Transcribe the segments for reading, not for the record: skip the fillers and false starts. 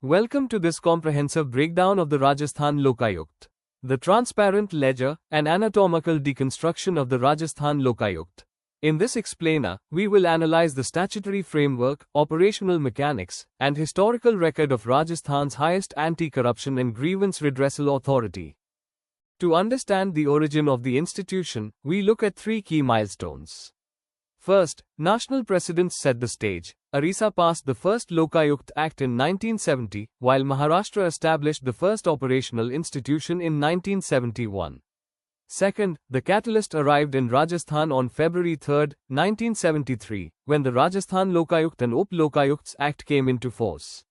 Welcome to this comprehensive breakdown of the Rajasthan Lokayukta, the transparent ledger and anatomical deconstruction of the Rajasthan Lokayukta. In this explainer, we will analyze the statutory framework, operational mechanics, and historical record of Rajasthan's highest anti-corruption and grievance redressal authority. To understand the origin of the institution, we look at three key milestones. First, national precedents set the stage. Orissa passed the first Lokayukta Act in 1970, while Maharashtra established the first operational institution in 1971. Second, the catalyst arrived in Rajasthan on February 3, 1973, when the Rajasthan Lokayukta and Up-Lokayukta Act came into force.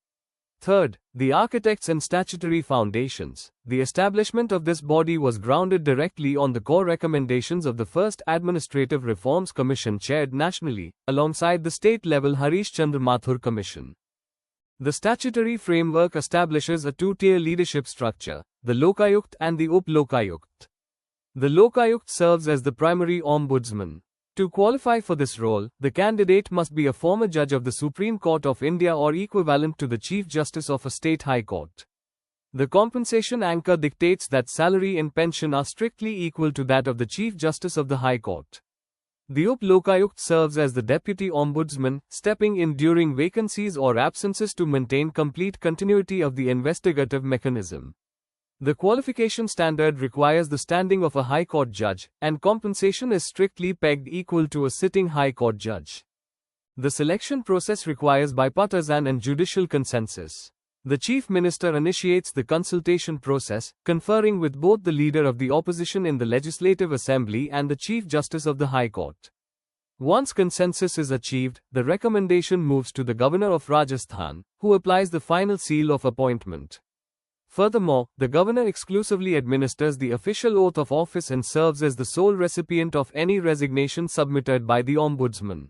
Third, the architects and statutory foundations. The establishment of this body was grounded directly on the core recommendations of the first Administrative Reforms Commission chaired nationally, alongside the state-level Harish Chandra Mathur Commission. The statutory framework establishes a two-tier leadership structure, the Lokayukta and the Up-Lokayukta. The Lokayukta serves as the primary ombudsman. To qualify for this role, the candidate must be a former judge of the Supreme Court of India or equivalent to the Chief Justice of a state high court. The compensation anchor dictates that salary and pension are strictly equal to that of the Chief Justice of the High Court. The Up-Lokayukta serves as the deputy ombudsman, stepping in during vacancies or absences to maintain complete continuity of the investigative mechanism. The qualification standard requires the standing of a High Court judge, and compensation is strictly pegged equal to a sitting High Court judge. The selection process requires bipartisan and judicial consensus. The Chief Minister initiates the consultation process, conferring with both the Leader of the Opposition in the Legislative Assembly and the Chief Justice of the High Court. Once consensus is achieved, the recommendation moves to the Governor of Rajasthan, who applies the final seal of appointment. Furthermore, the governor exclusively administers the official oath of office and serves as the sole recipient of any resignation submitted by the ombudsman.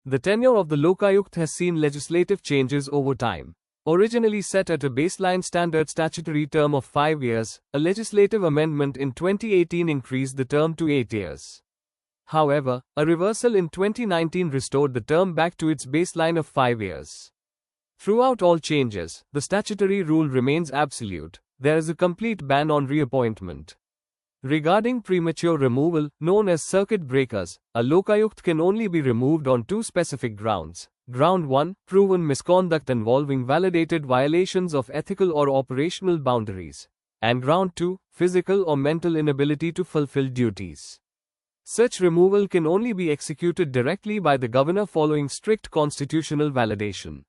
The tenure of the Lokayukta has seen legislative changes over time. Originally set at a baseline standard statutory term of 5 years, a legislative amendment in 2018 increased the term to 8 years. However, a reversal in 2019 restored the term back to its baseline of 5 years. Throughout all changes, the statutory rule remains absolute. There is a complete ban on reappointment. Regarding premature removal, known as circuit breakers, a Lokayukta can only be removed on two specific grounds. Ground 1, proven misconduct involving validated violations of ethical or operational boundaries. And Ground 2, physical or mental inability to fulfill duties. Such removal can only be executed directly by the governor following strict constitutional validation.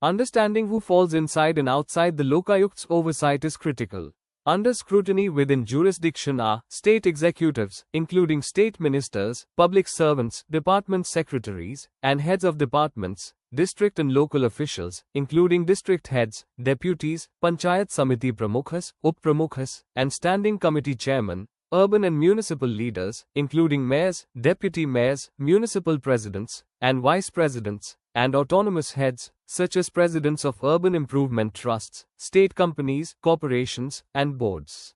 Understanding who falls inside and outside the Lokayukta's oversight is critical. Under scrutiny within jurisdiction are state executives, including state ministers, public servants, department secretaries, and heads of departments, district and local officials, including district heads, deputies, Panchayat Samiti Pramukhas, Up-Pramukhas, and standing committee chairmen, urban and municipal leaders, including mayors, deputy mayors, municipal presidents, and vice presidents, and autonomous heads, such as presidents of urban improvement trusts, state companies, corporations, and boards.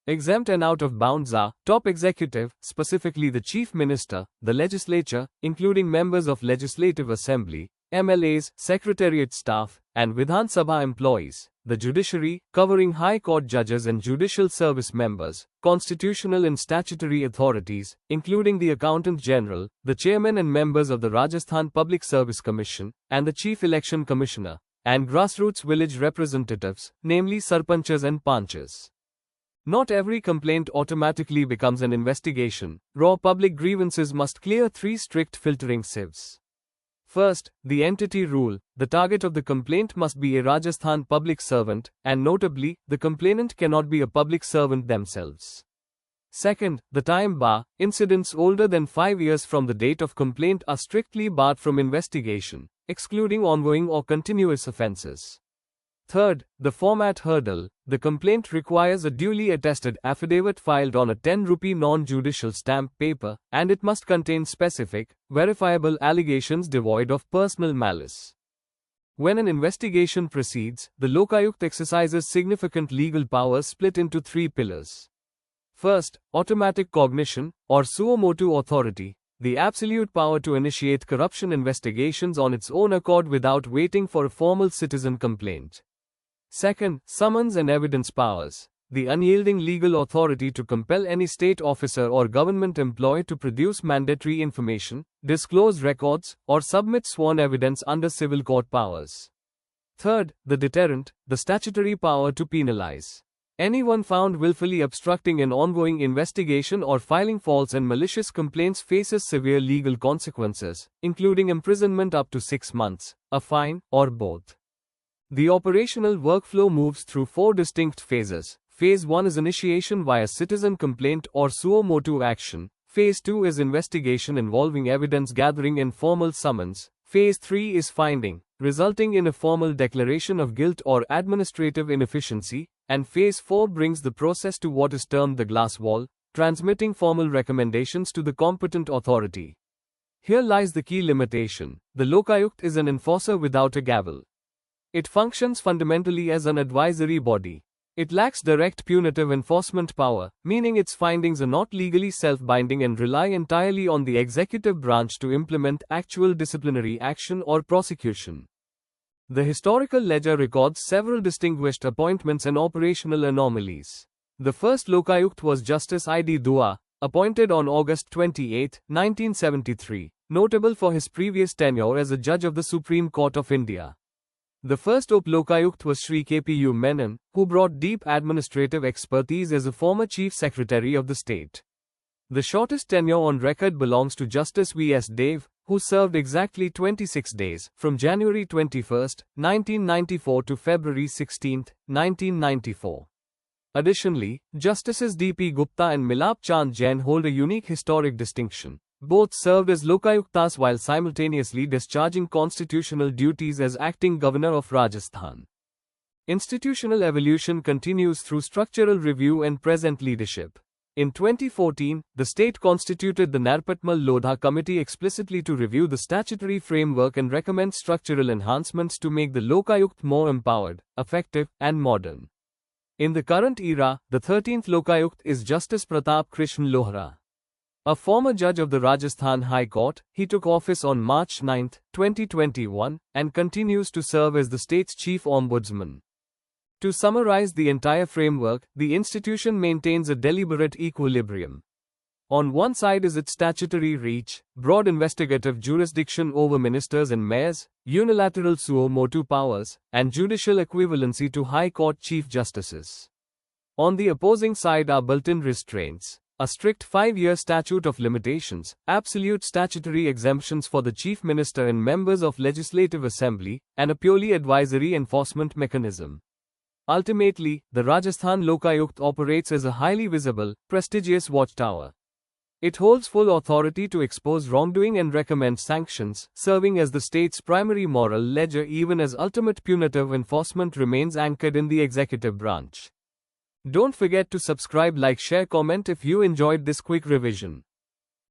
Exempt and out of bounds are top executive, specifically the chief minister, the legislature, including members of Legislative Assembly, MLAs, secretariat staff, and Vidhan Sabha employees, the judiciary, covering high court judges and judicial service members, constitutional and statutory authorities, including the Accountant General, the chairman and members of the Rajasthan Public Service Commission, and the Chief Election Commissioner, and grassroots village representatives, namely Sarpanches and Panches. Not every complaint automatically becomes an investigation. Raw public grievances must clear three strict filtering sieves. First, the entity rule. The target of the complaint must be a Rajasthan public servant, and notably, the complainant cannot be a public servant themselves. Second, the time bar. Incidents older than 5 years from the date of complaint are strictly barred from investigation, excluding ongoing or continuous offences. Third, the format hurdle. The complaint requires a duly attested affidavit filed on a 10-rupee non-judicial stamp paper, and it must contain specific, verifiable allegations devoid of personal malice. When an investigation proceeds, the Lokayukta exercises significant legal powers split into three pillars. First, automatic cognition, or suo motu authority. the absolute power to initiate corruption investigations on its own accord without waiting for a formal citizen complaint. Second, summons and evidence powers, the unyielding legal authority to compel any state officer or government employee to produce mandatory information, disclose records, or submit sworn evidence under civil court powers. Third, the deterrent, the statutory power to penalize anyone found willfully obstructing an ongoing investigation or filing false and malicious complaints faces severe legal consequences, including imprisonment up to 6 months, a fine, or both. The operational workflow moves through 4 distinct phases. Phase 1 is initiation via citizen complaint or suo motu action. Phase 2 is investigation involving evidence gathering and formal summons. Phase 3 is finding, resulting in a formal declaration of guilt or administrative inefficiency. And Phase 4 brings the process to what is termed the glass wall, transmitting formal recommendations to the competent authority. Here lies the key limitation. The Lokayukt is an enforcer without a gavel. It functions fundamentally as an advisory body. It lacks direct punitive enforcement power, meaning its findings are not legally self-binding and rely entirely on the executive branch to implement actual disciplinary action or prosecution. The historical ledger records several distinguished appointments and operational anomalies. The first Lokayukt was Justice I.D. Dua, appointed on August 28, 1973, notable for his previous tenure as a judge of the Supreme Court of India. The first Up-Lokayukt was Shri K.P.U. Menon, who brought deep administrative expertise as a former Chief Secretary of the state. The shortest tenure on record belongs to Justice V.S. Dev, who served exactly 26 days, from January 21, 1994 to February 16, 1994. Additionally, Justices D.P. Gupta and Milap Chand Jain hold a unique historic distinction. Both served as Lokayuktas while simultaneously discharging constitutional duties as acting governor of Rajasthan. Institutional evolution continues through structural review and present leadership. In 2014, the state constituted the Narpatmal Lodha Committee explicitly to review the statutory framework and recommend structural enhancements to make the Lokayukt more empowered, effective, and modern. In the current era, the 13th Lokayukt is Justice Pratap Krishan Lohra. A former judge of the Rajasthan High Court, he took office on March 9, 2021, and continues to serve as the state's chief ombudsman. To summarize the entire framework, the institution maintains a deliberate equilibrium. On one side is its statutory reach, broad investigative jurisdiction over ministers and mayors, unilateral suo motu powers, and judicial equivalency to High Court Chief Justices. On the opposing side are built-in restraints. A strict 5-year statute of limitations, absolute statutory exemptions for the Chief Minister and members of Legislative Assembly, and a purely advisory enforcement mechanism. Ultimately, the Rajasthan Lokayukt operates as a highly visible, prestigious watchtower. It holds full authority to expose wrongdoing and recommend sanctions, serving as the state's primary moral ledger even as ultimate punitive enforcement remains anchored in the executive branch. Don't forget to subscribe, like, share, comment if you enjoyed this quick revision.